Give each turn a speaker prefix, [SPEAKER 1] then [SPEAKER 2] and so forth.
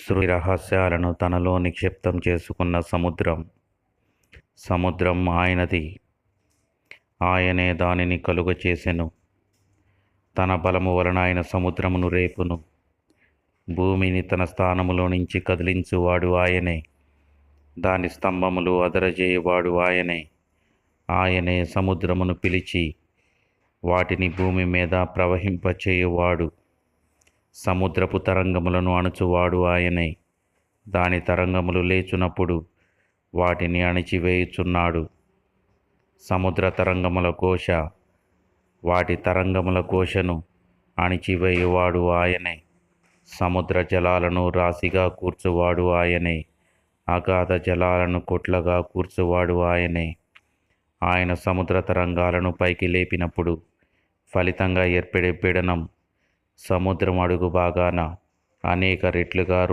[SPEAKER 1] సృష్టి రహస్యాలను తనలో నిక్షిప్తం చేసుకున్న సముద్రం. సముద్రం ఆయనది, ఆయనే దానిని కలుగచేసెను. తన బలము వలన ఆయన సముద్రమును రేపును. భూమిని తన స్థానములో నుంచి కదిలించువాడు ఆయనే. దాని స్తంభములు అదరజేయువాడు ఆయనే. ఆయనే సముద్రమును పిలిచి వాటిని భూమి మీద ప్రవహింపచేయువాడు. సముద్రపు తరంగములను అణుచువాడు ఆయనే. దాని తరంగములు లేచునప్పుడు వాటిని అణిచివేయుచున్నాడు. సముద్ర తరంగముల ఘోష, వాటి తరంగముల ఘోషను అణిచివేయువాడు ఆయనే. సముద్ర జలాలను రాశిగా కూర్చువాడు ఆయనే. అగాధ జలాలను కొట్లగా కూర్చువాడు ఆయనే. ఆయన సముద్ర తరంగాలను పైకి లేపినప్పుడు ఫలితంగా ఏర్పడే పీడనం సముద్రం అడుగు భాగాన అనేక రెట్లుగా